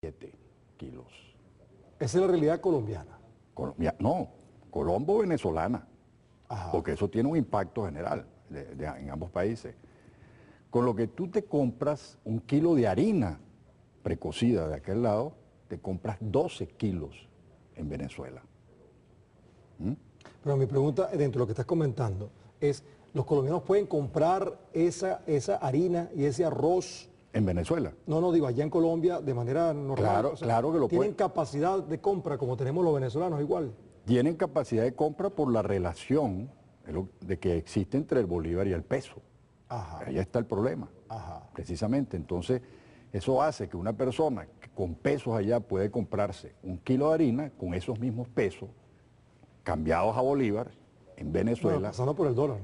7 kilos. Esa es la realidad colombiana. No, colombo-venezolana, Ajá. porque eso tiene un impacto general en ambos países. Con lo que tú te compras un kilo de harina precocida de aquel lado, te compras 12 kilos en Venezuela. Pero mi pregunta, dentro de lo que estás comentando, es, ¿los colombianos pueden comprar esa harina y ese arroz? ¿En Venezuela? No, digo, allá en Colombia de manera normal. Claro, claro que lo ¿tienen pueden. capacidad de compra como tenemos los venezolanos igual? Tienen capacidad de compra por la relación de que existe entre el bolívar y el peso. Ajá. Ahí está el problema, Ajá. precisamente. Entonces, eso hace que una persona que con pesos allá puede comprarse un kilo de harina con esos mismos pesos, cambiados a bolívar, en Venezuela. Bueno, pasando por el dólar,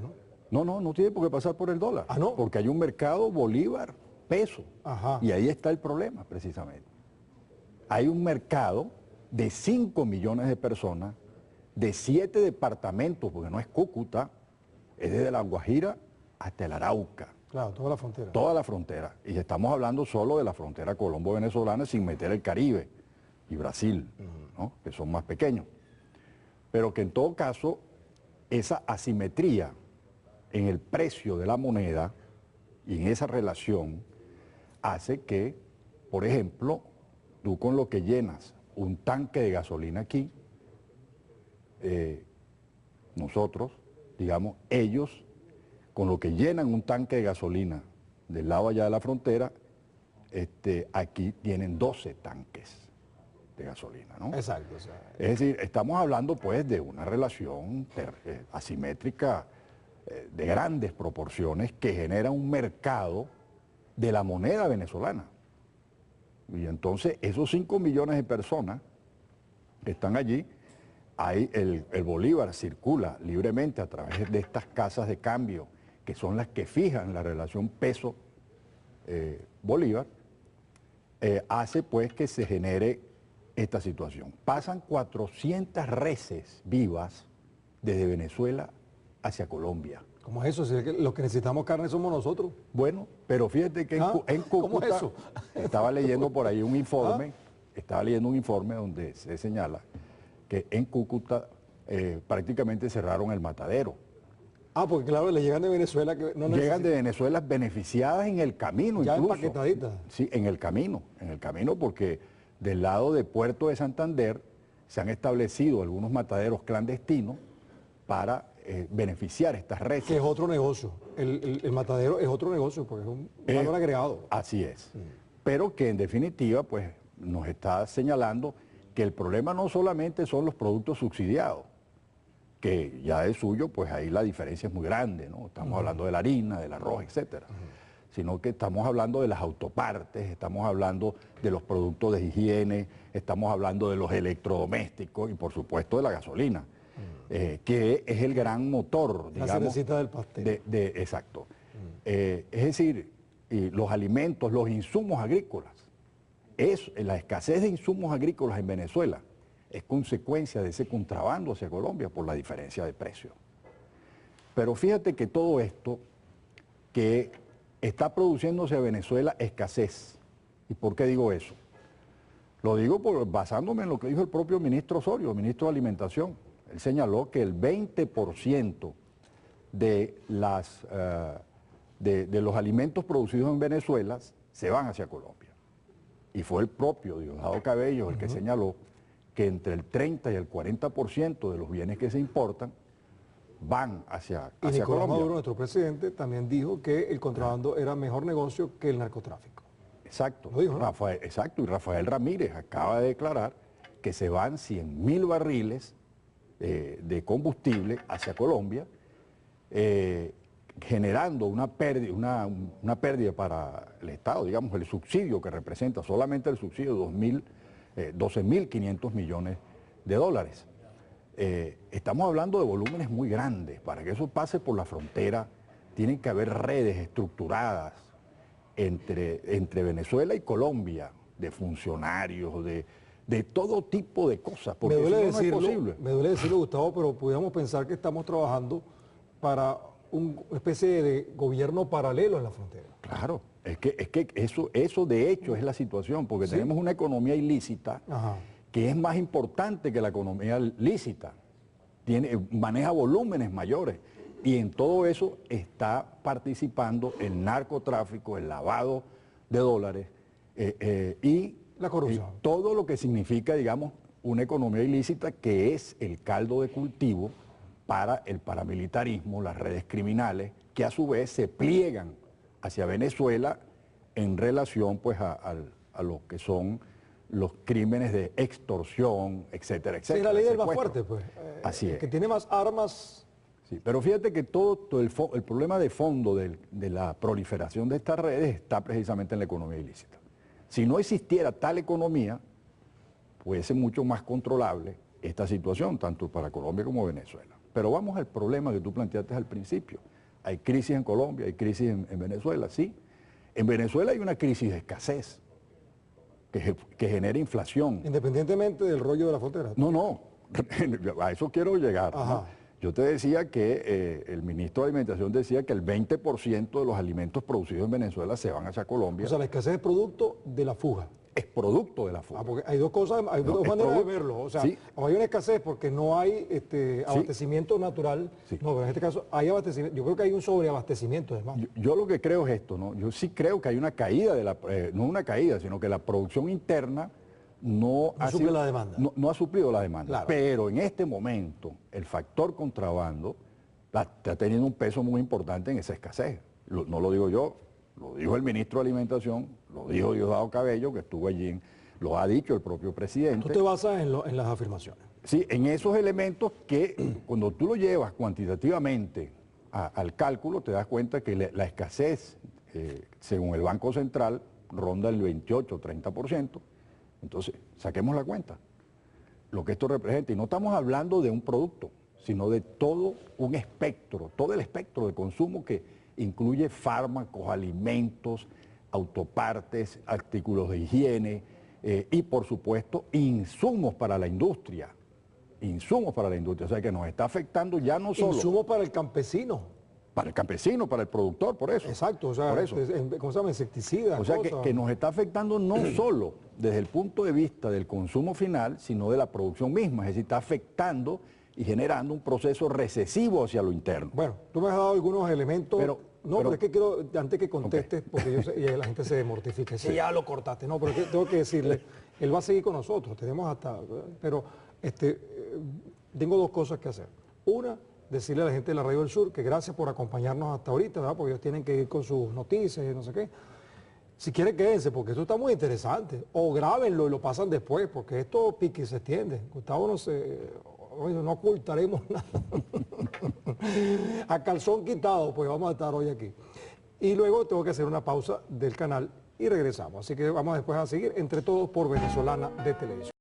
¿no? No tiene por qué pasar por el dólar. Ah, ¿no? Porque hay un mercado bolívar-peso. Ajá. Y ahí está el problema, precisamente. Hay un mercado de 5 millones de personas, de 7 departamentos, porque no es Cúcuta, es desde La Guajira hasta el Arauca. Claro, toda la frontera. Toda la frontera. Y estamos hablando solo de la frontera colombo-venezolana sin meter el Caribe y Brasil, ¿no? Que son más pequeños. Pero que en todo caso, esa asimetría en el precio de la moneda y en esa relación hace que, por ejemplo, tú con lo que llenas un tanque de gasolina aquí, nosotros, digamos, ellos, con lo que llenan un tanque de gasolina del lado allá de la frontera, aquí tienen 12 tanques de gasolina, ¿no? Exacto. O sea, Es decir, estamos hablando pues de una relación asimétrica de grandes proporciones que genera un mercado de la moneda venezolana. Y entonces esos 5 millones de personas que están allí, ahí el bolívar circula libremente a través de estas casas de cambio, que son las que fijan la relación peso-bolívar, hace pues que se genere esta situación. Pasan 400 reses vivas desde Venezuela hacia Colombia. ¿cómo es eso? Si es que los que necesitamos carne somos nosotros. Bueno, pero fíjate que en ¿Cómo Cúcuta, es eso? estaba leyendo por ahí un informe, donde se señala que en Cúcuta prácticamente cerraron el matadero. Porque claro, le llegan de Venezuela que no Llegan de Venezuela beneficiadas en el camino ya incluso. empaquetaditas. Sí, en el camino porque del lado de Puerto de Santander se han establecido algunos mataderos clandestinos para beneficiar estas reses. Que es otro negocio. El matadero es otro negocio porque es un valor agregado. Así es. Pero que en definitiva pues nos está señalando que el problema no solamente son los productos subsidiados, que ya de suyo pues ahí la diferencia es muy grande, ¿no? Estamos hablando de la harina, del arroz, etcétera. Sino que estamos hablando de las autopartes, estamos hablando de los productos de higiene, estamos hablando de los electrodomésticos y por supuesto de la gasolina, que es el gran motor, digamos. La cerecita del pastel. Exacto. Es decir, y los alimentos, los insumos agrícolas, la escasez de insumos agrícolas en Venezuela es consecuencia de ese contrabando hacia Colombia por la diferencia de precios. Pero fíjate que todo esto que está produciéndose a Venezuela escasez. ¿Y por qué digo eso? Lo digo basándome en lo que dijo el propio ministro Osorio, el ministro de Alimentación. Él señaló que el 20% de los alimentos producidos en Venezuela se van hacia Colombia. Y fue el propio Diosdado Cabello el que señaló que entre el 30 y el 40% de los bienes que se importan van hacia Nicolás Colombia. Maduro, nuestro presidente, también dijo que el contrabando era mejor negocio que el narcotráfico. Exacto. Lo dijo, ¿no? Exacto, y Rafael Ramírez acaba de declarar que se van 100.000 barriles de combustible hacia Colombia, generando una pérdida para el Estado, digamos, el subsidio que representa, solamente el subsidio, 12.500 millones de dólares. Estamos hablando de volúmenes muy grandes. Para que eso pase por la frontera, tienen que haber redes estructuradas entre Venezuela y Colombia, de funcionarios, de todo tipo de cosas, porque Me duele eso no es posible. me duele decirlo, Gustavo, pero pudiéramos pensar que estamos trabajando para una especie de gobierno paralelo en la frontera. Claro, Es que eso de hecho es la situación, porque tenemos una economía ilícita que es más importante que la economía lícita. Maneja volúmenes mayores. Y en todo eso está participando el narcotráfico, el lavado de dólares y la corrupción. Todo lo que significa, digamos, una economía ilícita que es el caldo de cultivo para el paramilitarismo, las redes criminales, que a su vez se pliegan hacia Venezuela en relación pues a lo que son los crímenes de extorsión, etcétera, etcétera. Sí, la ley del más fuerte, pues. Así es. Que tiene más armas. Sí, pero fíjate que todo el problema de fondo de la proliferación de estas redes está precisamente en la economía ilícita. Si no existiera tal economía, puede ser mucho más controlable esta situación, tanto para Colombia como Venezuela. Pero vamos al problema que tú planteaste al principio. Hay crisis en Colombia, hay crisis en Venezuela, sí. En Venezuela hay una crisis de escasez que genera inflación. Independientemente del rollo de la frontera. No, a eso quiero llegar, ¿no? Yo te decía que el ministro de Alimentación decía que el 20% de los alimentos producidos en Venezuela se van hacia Colombia. O sea, la escasez es producto de la fuga. Es producto de la fuga. Porque hay dos cosas, hay dos maneras de verlo. O sea, sí. O hay una escasez porque no hay abastecimiento natural. Sí. No, pero en este caso hay abastecimiento. Yo creo que hay un sobreabastecimiento, además. Yo lo que creo es esto, ¿no? Yo sí creo que hay una caída no una caída, sino que la producción interna no ha suplido la demanda. No ha suplido la demanda. Claro. Pero en este momento, el factor contrabando está teniendo un peso muy importante en esa escasez. No lo digo yo, lo dijo el ministro de Alimentación, lo dijo Diosdado Cabello, que estuvo allí, lo ha dicho el propio presidente. ¿Tú te basas en las afirmaciones? Sí, en esos elementos que cuando tú lo llevas cuantitativamente al cálculo, te das cuenta que la escasez, según el Banco Central, ronda el 28 o 30%. Entonces, saquemos la cuenta, lo que esto representa. Y no estamos hablando de un producto, sino de todo un espectro, todo el espectro de consumo que incluye fármacos, alimentos, autopartes, artículos de higiene y, por supuesto, insumos para la industria. Insumos para la industria, o sea que nos está afectando ya no solo... Insumos para el campesino. Para el campesino, para el productor, por eso. Exacto, o sea, por eso. ¿Cómo se llama? Insecticidas. O sea, que nos está afectando no solo desde el punto de vista del consumo final, sino de la producción misma. Es decir, está afectando y generando un proceso recesivo hacia lo interno. Bueno, tú me has dado algunos elementos. Pero es que quiero, antes que contestes, porque yo sé, y la gente se mortifica. Si ya lo cortaste, no, pero tengo que decirle, él va a seguir con nosotros, tenemos hasta... Pero tengo dos cosas que hacer. Una, decirle a la gente de la Radio del Sur que gracias por acompañarnos hasta ahorita, ¿verdad? Porque ellos tienen que ir con sus noticias y no sé qué. Si quieren, quédense, porque esto está muy interesante. O grábenlo y lo pasan después, porque esto pique y se extiende. Gustavo no ocultaremos nada. A calzón quitado, pues vamos a estar hoy aquí. Y luego tengo que hacer una pausa del canal y regresamos. Así que vamos después a seguir Entre Todos por Venezolana de Televisión.